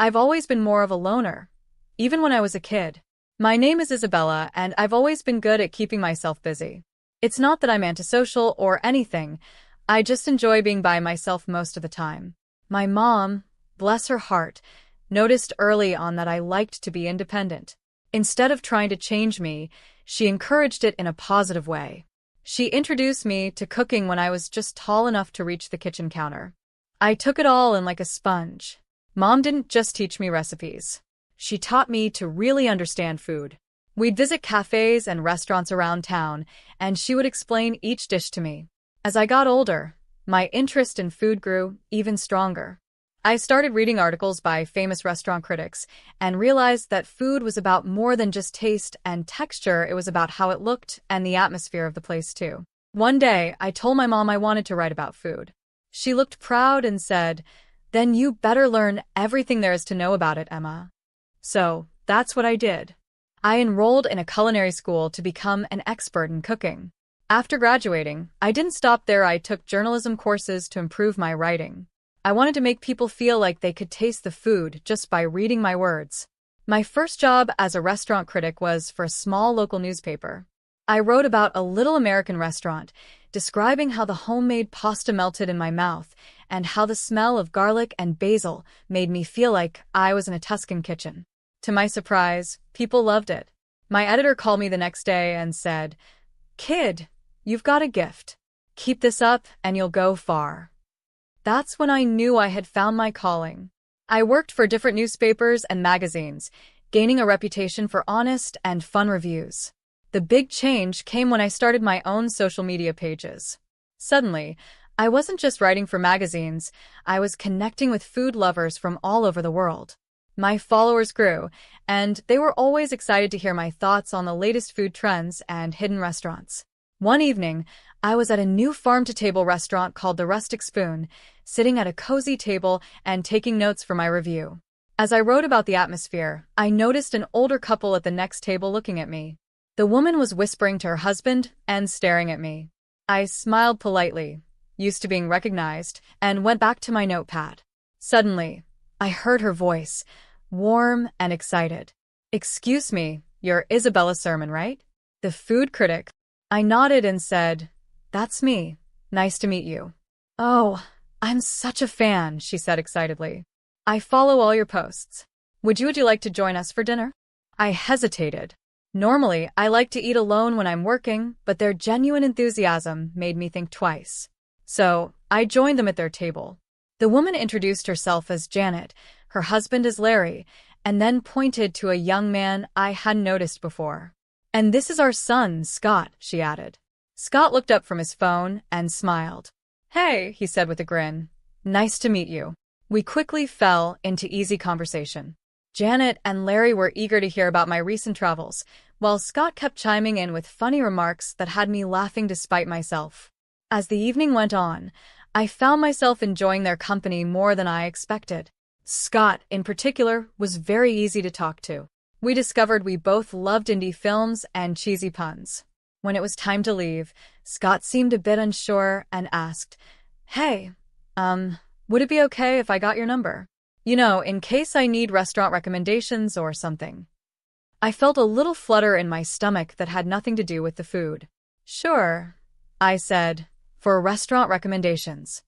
I've always been more of a loner, even when I was a kid. My name is Isabella, and I've always been good at keeping myself busy. It's not that I'm antisocial or anything. I just enjoy being by myself most of the time. My mom, bless her heart, noticed early on that I liked to be independent. Instead of trying to change me, she encouraged it in a positive way. She introduced me to cooking when I was just tall enough to reach the kitchen counter. I took it all in like a sponge. Mom didn't just teach me recipes. She taught me to really understand food. We'd visit cafes and restaurants around town, and she would explain each dish to me. As I got older, my interest in food grew even stronger. I started reading articles by famous restaurant critics and realized that food was about more than just taste and texture. It was about how it looked and the atmosphere of the place too. One day, I told my mom I wanted to write about food. She looked proud and said, "Then you better learn everything there is to know about it, Emma." So, that's what I did. I enrolled in a culinary school to become an expert in cooking. After graduating, I didn't stop there. I took journalism courses to improve my writing. I wanted to make people feel like they could taste the food just by reading my words. My first job as a restaurant critic was for a small local newspaper. I wrote about a little American restaurant, describing how the homemade pasta melted in my mouth and how the smell of garlic and basil made me feel like I was in a Tuscan kitchen. To my surprise, people loved it. My editor called me the next day and said, "Kid, you've got a gift. Keep this up and you'll go far." That's when I knew I had found my calling. I worked for different newspapers and magazines, gaining a reputation for honest and fun reviews. The big change came when I started my own social media pages. Suddenly, I wasn't just writing for magazines, I was connecting with food lovers from all over the world. My followers grew, and they were always excited to hear my thoughts on the latest food trends and hidden restaurants. One evening, I was at a new farm-to-table restaurant called the Rustic Spoon, sitting at a cozy table and taking notes for my review. As I wrote about the atmosphere, I noticed an older couple at the next table looking at me. The woman was whispering to her husband and staring at me. I smiled politely, used to being recognized, and went back to my notepad. Suddenly, I heard her voice, warm and excited. "Excuse me, you're Isabella Sermon, right? The food critic." I nodded and said, "That's me. Nice to meet you." "Oh, I'm such a fan," she said excitedly. "I follow all your posts. Would you like to join us for dinner?" I hesitated. Normally, I like to eat alone when I'm working, but their genuine enthusiasm made me think twice. So, I joined them at their table. The woman introduced herself as Janet, her husband as Larry, and then pointed to a young man I hadn't noticed before. "And this is our son, Scott," she added. Scott looked up from his phone and smiled. "Hey," he said with a grin. "Nice to meet you." We quickly fell into easy conversation. Janet and Larry were eager to hear about my recent travels, while Scott kept chiming in with funny remarks that had me laughing despite myself. As the evening went on, I found myself enjoying their company more than I expected. Scott, in particular, was very easy to talk to. We discovered we both loved indie films and cheesy puns. When it was time to leave, Scott seemed a bit unsure and asked, "Hey, would it be okay if I got your number? In case I need restaurant recommendations or something." I felt a little flutter in my stomach that had nothing to do with the food. "Sure," I said, "for restaurant recommendations."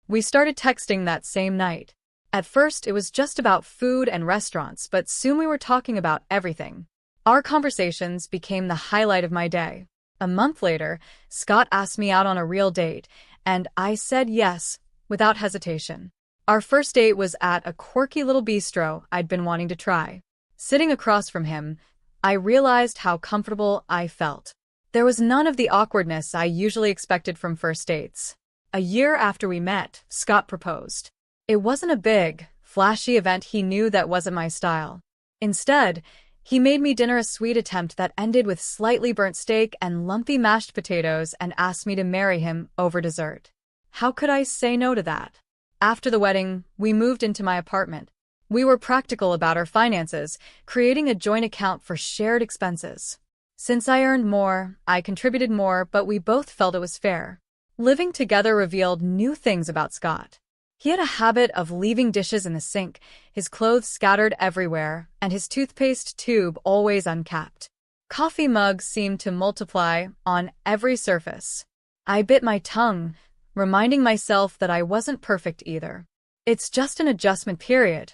We started texting that same night. At first, it was just about food and restaurants, but soon we were talking about everything. Our conversations became the highlight of my day. A month later, Scott asked me out on a real date, and I said yes, without hesitation. Our first date was at a quirky little bistro I'd been wanting to try. Sitting across from him, I realized how comfortable I felt. There was none of the awkwardness I usually expected from first dates. A year after we met, Scott proposed. It wasn't a big, flashy event. He knew that wasn't my style. Instead, he made me dinner, a sweet attempt that ended with slightly burnt steak and lumpy mashed potatoes, and asked me to marry him over dessert. How could I say no to that? After the wedding, we moved into my apartment. We were practical about our finances, creating a joint account for shared expenses. Since I earned more, I contributed more, but we both felt it was fair. Living together revealed new things about Scott. He had a habit of leaving dishes in the sink, his clothes scattered everywhere, and his toothpaste tube always uncapped. Coffee mugs seemed to multiply on every surface. I bit my tongue, reminding myself that I wasn't perfect either. It's just an adjustment period,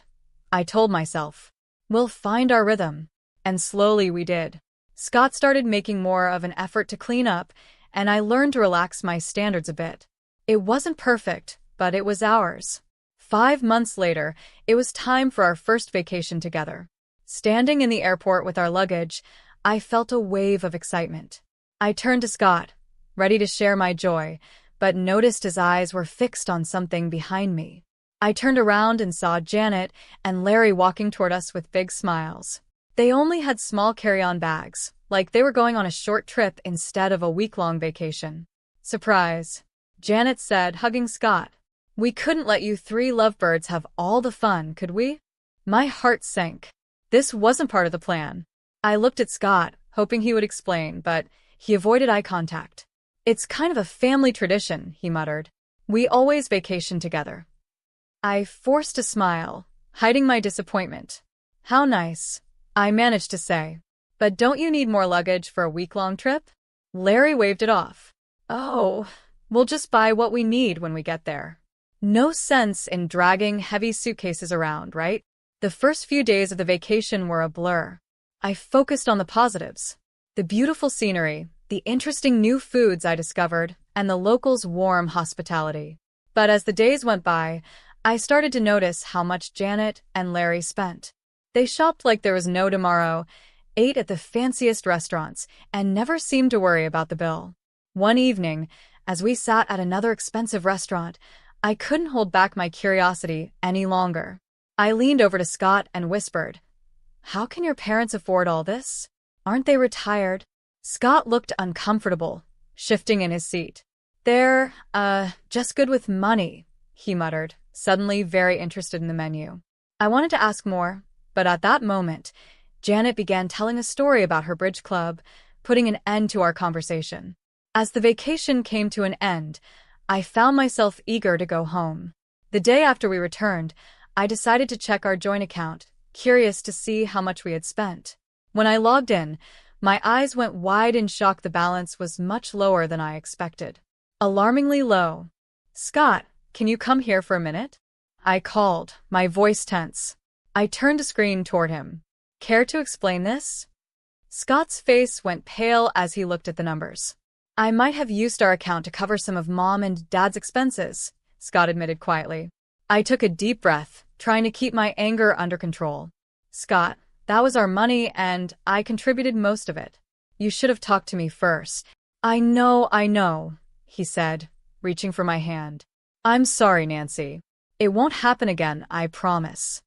I told myself. We'll find our rhythm. And slowly we did. Scott started making more of an effort to clean up, and I learned to relax my standards a bit. It wasn't perfect, but it was ours. 5 months later, it was time for our first vacation together. Standing in the airport with our luggage, I felt a wave of excitement. I turned to Scott, ready to share my joy, but noticed his eyes were fixed on something behind me. I turned around and saw Janet and Larry walking toward us with big smiles. They only had small carry-on bags, like they were going on a short trip instead of a week-long vacation. Surprise, Janet said, hugging Scott. We couldn't let you 3 lovebirds have all the fun, could we? My heart sank. This wasn't part of the plan. I looked at Scott, hoping he would explain, but he avoided eye contact. It's kind of a family tradition, he muttered. We always vacation together. I forced a smile, hiding my disappointment. How nice, I managed to say. But don't you need more luggage for a week-long trip? Larry waved it off. Oh, we'll just buy what we need when we get there. No sense in dragging heavy suitcases around, right? The first few days of the vacation were a blur. I focused on the positives. The beautiful scenery, the interesting new foods I discovered, and the locals' warm hospitality. But as the days went by, I started to notice how much Janet and Larry spent. They shopped like there was no tomorrow, ate at the fanciest restaurants, and never seemed to worry about the bill. One evening, as we sat at another expensive restaurant, I couldn't hold back my curiosity any longer. I leaned over to Scott and whispered, "How can your parents afford all this? Aren't they retired?" Scott looked uncomfortable, shifting in his seat. "They're, just good with money," he muttered, suddenly very interested in the menu. I wanted to ask more, but at that moment, Janet began telling a story about her bridge club, putting an end to our conversation. As the vacation came to an end, I found myself eager to go home. The day after we returned, I decided to check our joint account, curious to see how much we had spent. When I logged in, my eyes went wide in shock. The balance was much lower than I expected. Alarmingly low. "Scott, can you come here for a minute?" I called, my voice tense. I turned the screen toward him. "Care to explain this?" Scott's face went pale as he looked at the numbers. "I might have used our account to cover some of Mom and Dad's expenses," Scott admitted quietly. I took a deep breath, trying to keep my anger under control. "Scott, that was our money and I contributed most of it. You should have talked to me first." I know, he said, reaching for my hand. "I'm sorry, Nancy. It won't happen again, I promise."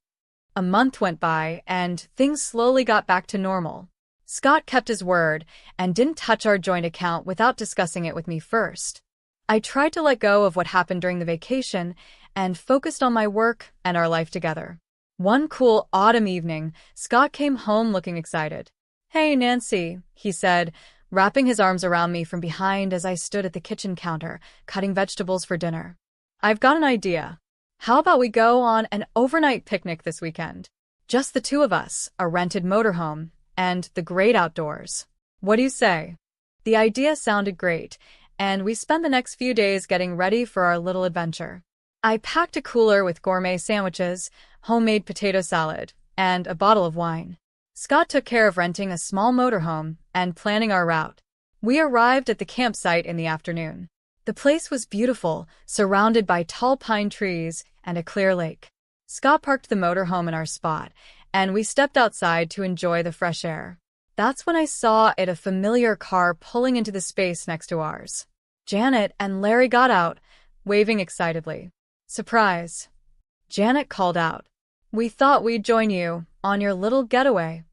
A month went by, and things slowly got back to normal. Scott kept his word and didn't touch our joint account without discussing it with me first. I tried to let go of what happened during the vacation and focused on my work and our life together. One cool autumn evening, Scott came home looking excited. "Hey, Nancy," he said, wrapping his arms around me from behind as I stood at the kitchen counter, cutting vegetables for dinner. "I've got an idea. How about we go on an overnight picnic this weekend? Just the 2 of us, a rented motorhome, and the great outdoors. What do you say?" The idea sounded great, and we spent the next few days getting ready for our little adventure. I packed a cooler with gourmet sandwiches, homemade potato salad, and a bottle of wine. Scott took care of renting a small motorhome and planning our route. We arrived at the campsite in the afternoon. The place was beautiful, surrounded by tall pine trees and a clear lake. Scott parked the motorhome in our spot, and we stepped outside to enjoy the fresh air. That's when I saw a familiar car pulling into the space next to ours. Janet and Larry got out, waving excitedly. "Surprise," Janet called out. "We thought we'd join you on your little getaway."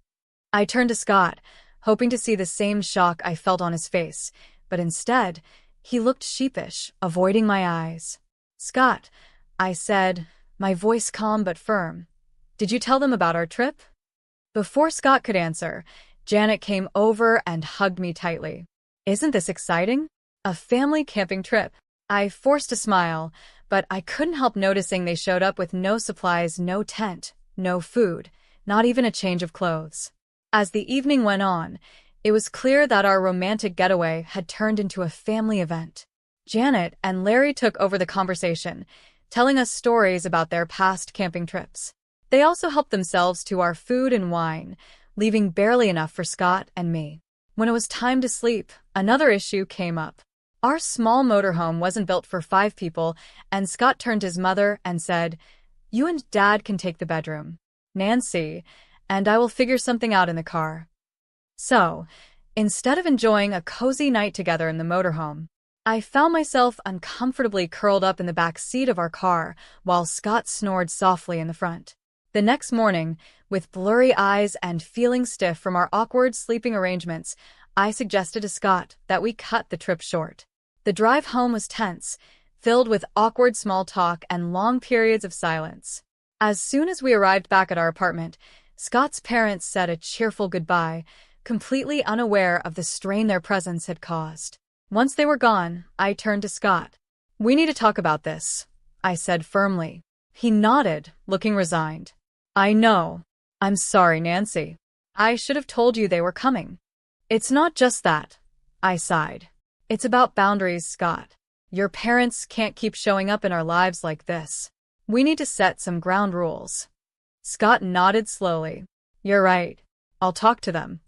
I turned to Scott, hoping to see the same shock I felt on his face, but instead, he looked sheepish, avoiding my eyes. "Scott," I said, my voice calm but firm, "did you tell them about our trip?" Before Scott could answer, Janet came over and hugged me tightly. "Isn't this exciting? A family camping trip." I forced a smile, but I couldn't help noticing they showed up with no supplies, no tent, no food, not even a change of clothes. As the evening went on, it was clear that our romantic getaway had turned into a family event. Janet and Larry took over the conversation, telling us stories about their past camping trips. They also helped themselves to our food and wine, leaving barely enough for Scott and me. When it was time to sleep, another issue came up. Our small motorhome wasn't built for 5 people, and Scott turned to his mother and said, "You and Dad can take the bedroom, Nancy, and I will figure something out in the car." So, instead of enjoying a cozy night together in the motorhome, I found myself uncomfortably curled up in the back seat of our car while Scott snored softly in the front. The next morning, with blurry eyes and feeling stiff from our awkward sleeping arrangements, I suggested to Scott that we cut the trip short. The drive home was tense, filled with awkward small talk and long periods of silence. As soon as we arrived back at our apartment, Scott's parents said a cheerful goodbye, completely unaware of the strain their presence had caused. Once they were gone, I turned to Scott. "We need to talk about this," I said firmly. He nodded, looking resigned. "I know. I'm sorry, Nancy. I should have told you they were coming." "It's not just that," I sighed. "It's about boundaries, Scott. Your parents can't keep showing up in our lives like this. We need to set some ground rules." Scott nodded slowly. "You're right. I'll talk to them."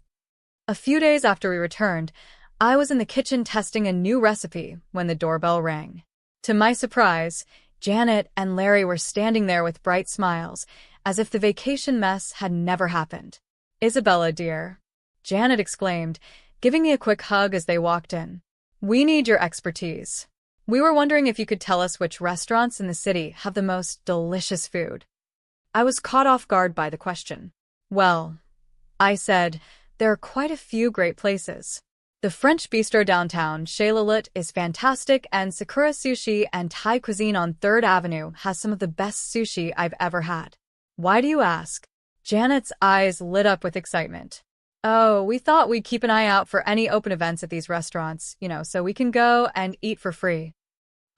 A few days after we returned, I was in the kitchen testing a new recipe when the doorbell rang. To my surprise, Janet and Larry were standing there with bright smiles, as if the vacation mess had never happened. "Isabella, dear," Janet exclaimed, giving me a quick hug as they walked in. "We need your expertise. We were wondering if you could tell us which restaurants in the city have the most delicious food." I was caught off guard by the question. "Well," I said, "there are quite a few great places. The French bistro downtown, Chez Lilith, is fantastic, and Sakura Sushi and Thai cuisine on 3rd Avenue has some of the best sushi I've ever had." "Why do you ask?" Janet's eyes lit up with excitement. "Oh, we thought we'd keep an eye out for any open events at these restaurants, so we can go and eat for free."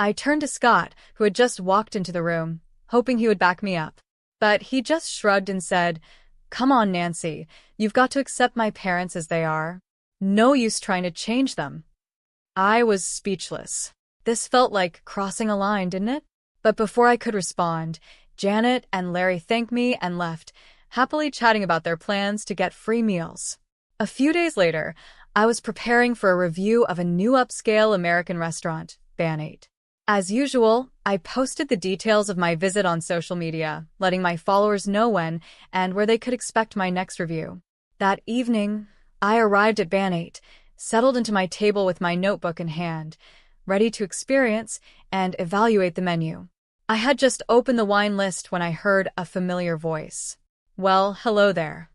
I turned to Scott, who had just walked into the room, hoping he would back me up. But he just shrugged and said, "Come on, Nancy, you've got to accept my parents as they are. No use trying to change them." I was speechless. This felt like crossing a line, didn't it? But before I could respond, Janet and Larry thanked me and left, happily chatting about their plans to get free meals. A few days later, I was preparing for a review of a new upscale American restaurant, AITA. As usual, I posted the details of my visit on social media, letting my followers know when and where they could expect my next review. That evening, I arrived at AITA, settled into my table with my notebook in hand, ready to experience and evaluate the menu. I had just opened the wine list when I heard a familiar voice. "Well, hello there."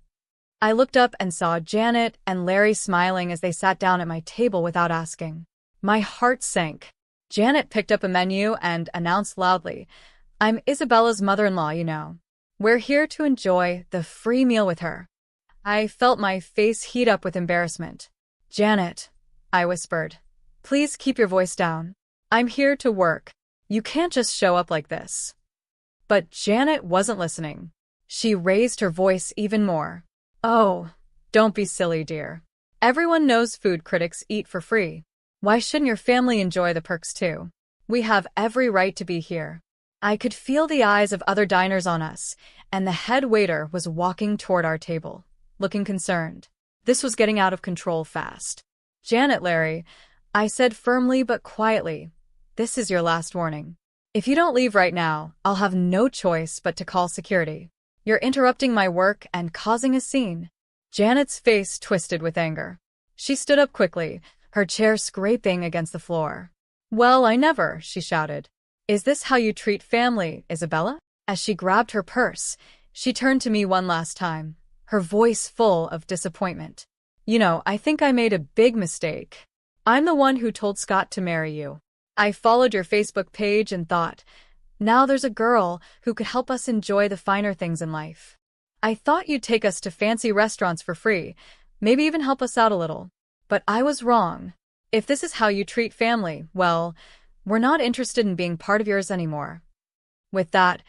I looked up and saw Janet and Larry smiling as they sat down at my table without asking. My heart sank. Janet picked up a menu and announced loudly, "I'm Isabella's mother-in-law, We're here to enjoy the free meal with her." I felt my face heat up with embarrassment. "Janet," I whispered, "please keep your voice down. I'm here to work. You can't just show up like this." But Janet wasn't listening. She raised her voice even more. "Oh, don't be silly, dear. Everyone knows food critics eat for free. Why shouldn't your family enjoy the perks too? We have every right to be here." I could feel the eyes of other diners on us, and the head waiter was walking toward our table, looking concerned. This was getting out of control fast. "Janet, Larry," I said firmly but quietly, "this is your last warning. If you don't leave right now, I'll have no choice but to call security. You're interrupting my work and causing a scene." Janet's face twisted with anger. She stood up quickly, her chair scraping against the floor. "Well, I never," she shouted. "Is this how you treat family, Isabella?" As she grabbed her purse, she turned to me one last time, her voice full of disappointment. I think I made a big mistake. I'm the one who told Scott to marry you. I followed your Facebook page and thought, now there's a girl who could help us enjoy the finer things in life. I thought you'd take us to fancy restaurants for free, maybe even help us out a little. But I was wrong. If this is how you treat family, well, We're not interested in being part of yours anymore." With that,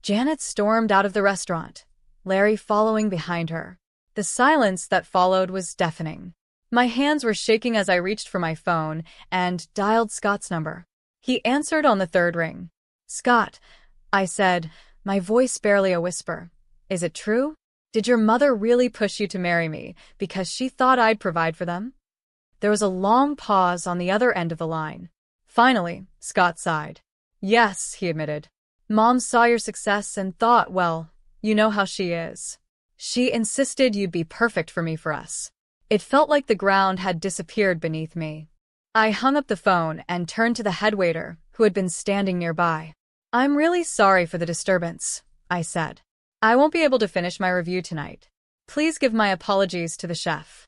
Janet stormed out of the restaurant, Larry following behind her. The silence that followed was deafening. My hands were shaking as I reached for my phone and dialed Scott's number. He answered on the third ring. "Scott," I said, my voice barely a whisper. "Is it true? Did your mother really push you to marry me because she thought I'd provide for them?" There was a long pause on the other end of the line. Finally, Scott sighed. "Yes," he admitted. "Mom saw your success and thought, well, you know how she is. She insisted you'd be perfect for us." It felt like the ground had disappeared beneath me. I hung up the phone and turned to the headwaiter, who had been standing nearby. "I'm really sorry for the disturbance," I said. "I won't be able to finish my review tonight. Please give my apologies to the chef."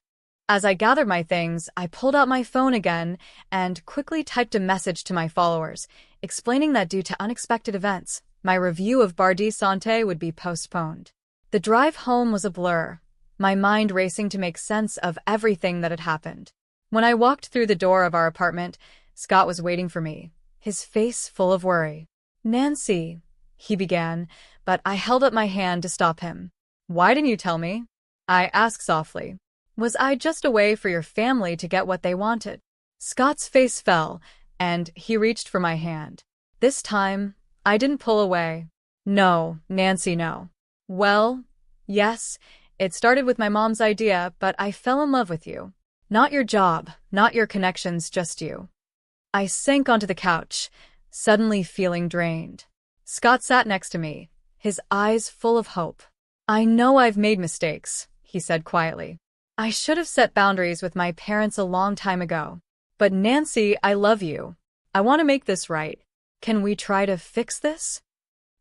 As I gathered my things, I pulled out my phone again and quickly typed a message to my followers, explaining that due to unexpected events, my review of Bar di Sante would be postponed. The drive home was a blur, my mind racing to make sense of everything that had happened. When I walked through the door of our apartment, Scott was waiting for me, his face full of worry. "Nancy," he began, but I held up my hand to stop him. "Why didn't you tell me?" I asked softly. "Was I just a way for your family to get what they wanted?" Scott's face fell, and he reached for my hand. This time, I didn't pull away. "No, Nancy, no." "Well, yes, it started with my mom's idea, but I fell in love with you. Not your job, not your connections, just you." I sank onto the couch, suddenly feeling drained. Scott sat next to me, his eyes full of hope. "I know I've made mistakes," he said quietly. "I should have set boundaries with my parents a long time ago. But Nancy, I love you. I want to make this right. Can we try to fix this?"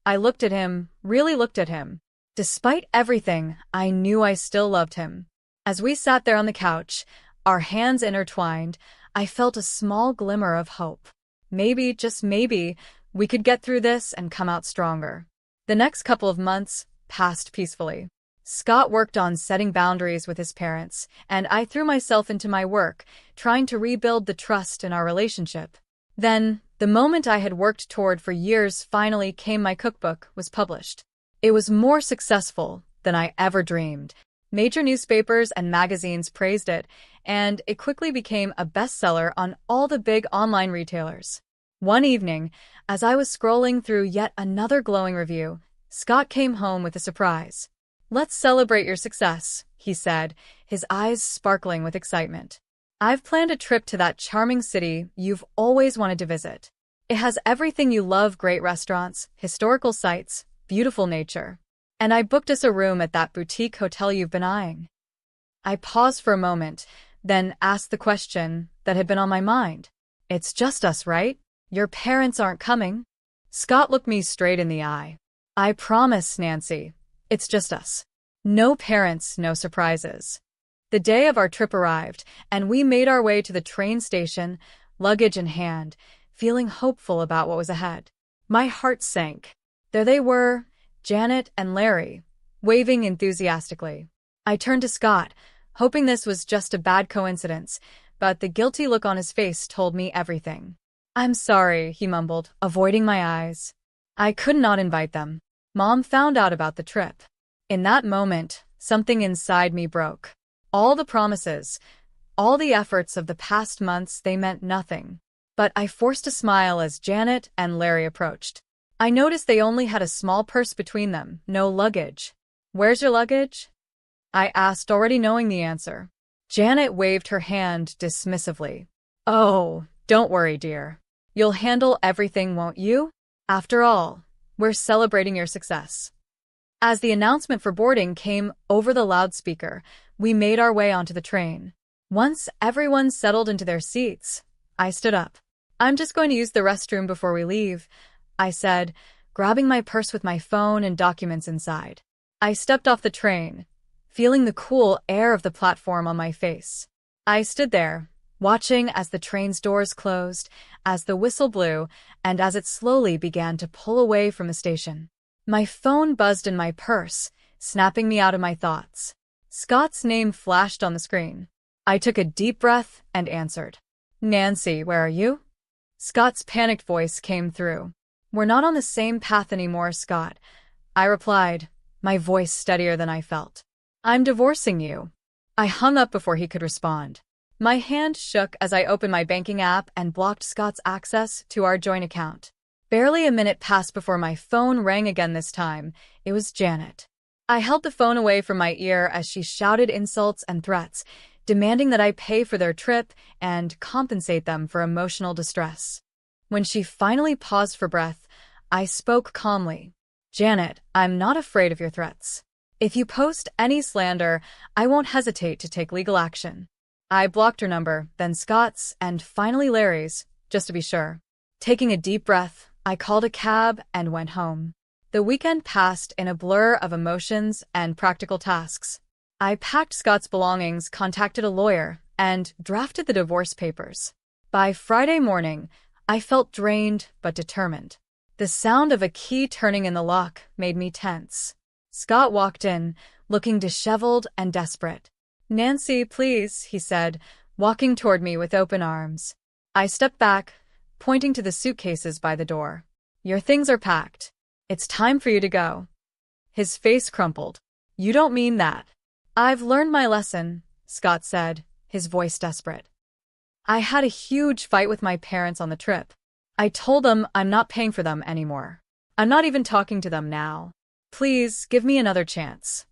I looked at him, really looked at him. Despite everything, I knew I still loved him. As we sat there on the couch, our hands intertwined, I felt a small glimmer of hope. Maybe, just maybe, we could get through this and come out stronger. The next couple of months passed peacefully. Scott worked on setting boundaries with his parents, and I threw myself into my work, trying to rebuild the trust in our relationship. Then, the moment I had worked toward for years finally came. My cookbook was published. It was more successful than I ever dreamed. Major newspapers and magazines praised it, and it quickly became a bestseller on all the big online retailers. One evening, as I was scrolling through yet another glowing review, Scott came home with a surprise. "Let's celebrate your success," he said, his eyes sparkling with excitement. "I've planned a trip to that charming city you've always wanted to visit. It has everything you love: great restaurants, historical sites, beautiful nature. And I booked us a room at that boutique hotel you've been eyeing." I paused for a moment, then asked the question that had been on my mind. "It's just us, right? Your parents aren't coming?" Scott looked me straight in the eye. "I promise, Nancy. It's just us. No parents, no surprises." The day of our trip arrived, and we made our way to the train station, luggage in hand, feeling hopeful about what was ahead. My heart sank. There they were, Janet and Larry, waving enthusiastically. I turned to Scott, hoping this was just a bad coincidence, but the guilty look on his face told me everything. "I'm sorry," he mumbled, avoiding my eyes. "I could not invite them. Mom found out about the trip." In that moment, something inside me broke. All the promises, all the efforts of the past months, they meant nothing. But I forced a smile as Janet and Larry approached. I noticed they only had a small purse between them, no luggage. "Where's your luggage?" I asked, already knowing the answer. Janet waved her hand dismissively. "Oh, don't worry, dear. You'll handle everything, won't you? After all, we're celebrating your success." As the announcement for boarding came over the loudspeaker, we made our way onto the train. Once everyone settled into their seats, I stood up. "I'm just going to use the restroom before we leave," I said, grabbing my purse with my phone and documents inside. I stepped off the train, feeling the cool air of the platform on my face. I stood there, watching as the train's doors closed, as the whistle blew, and as it slowly began to pull away from the station. My phone buzzed in my purse, snapping me out of my thoughts. Scott's name flashed on the screen. I took a deep breath and answered. "Nancy, where are you?" Scott's panicked voice came through. We're not on the same path anymore, Scott. I replied, my voice steadier than I felt. I'm divorcing you. I hung up before he could respond. My hand shook as I opened my banking app and blocked Scott's access to our joint account. Barely a minute passed before my phone rang again this time. It was Janet. I held the phone away from my ear as she shouted insults and threats, demanding that I pay for their trip and compensate them for emotional distress. When she finally paused for breath, I spoke calmly. Janet, I'm not afraid of your threats. If you post any slander, I won't hesitate to take legal action. I blocked her number, then Scott's, and finally Larry's, just to be sure. Taking a deep breath, I called a cab and went home. The weekend passed in a blur of emotions and practical tasks. I packed Scott's belongings, contacted a lawyer, and drafted the divorce papers. By Friday morning, I felt drained but determined. The sound of a key turning in the lock made me tense. Scott walked in, looking disheveled and desperate. Nancy, please, he said, walking toward me with open arms. I stepped back, pointing to the suitcases by the door. Your things are packed. It's time for you to go. His face crumpled. You don't mean that. I've learned my lesson, Scott said, his voice desperate. I had a huge fight with my parents on the trip. I told them I'm not paying for them anymore. I'm not even talking to them now. Please, give me another chance.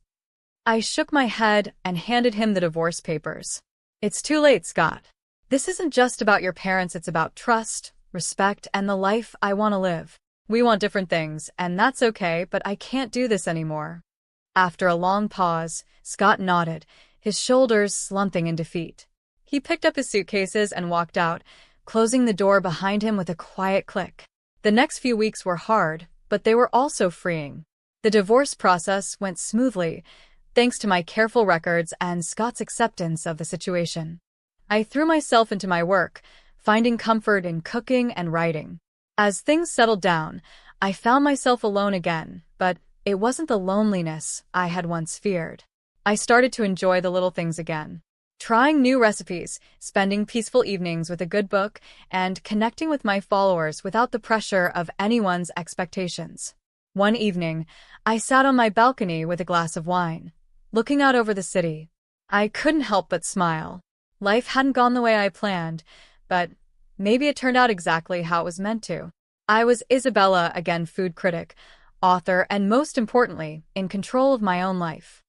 I shook my head and handed him the divorce papers. It's too late, Scott. This isn't just about your parents, it's about trust, respect, and the life I want to live. We want different things, and that's okay, but I can't do this anymore. After a long pause, Scott nodded, his shoulders slumping in defeat. He picked up his suitcases and walked out, closing the door behind him with a quiet click. The next few weeks were hard, but they were also freeing. The divorce process went smoothly, thanks to my careful records and Scott's acceptance of the situation. I threw myself into my work, finding comfort in cooking and writing. As things settled down, I found myself alone again, but it wasn't the loneliness I had once feared. I started to enjoy the little things again. Trying new recipes, spending peaceful evenings with a good book, and connecting with my followers without the pressure of anyone's expectations. One evening, I sat on my balcony with a glass of wine, looking out over the city. I couldn't help but smile. Life hadn't gone the way I planned, but maybe it turned out exactly how it was meant to. I was Isabella, again food critic, author, and most importantly, in control of my own life.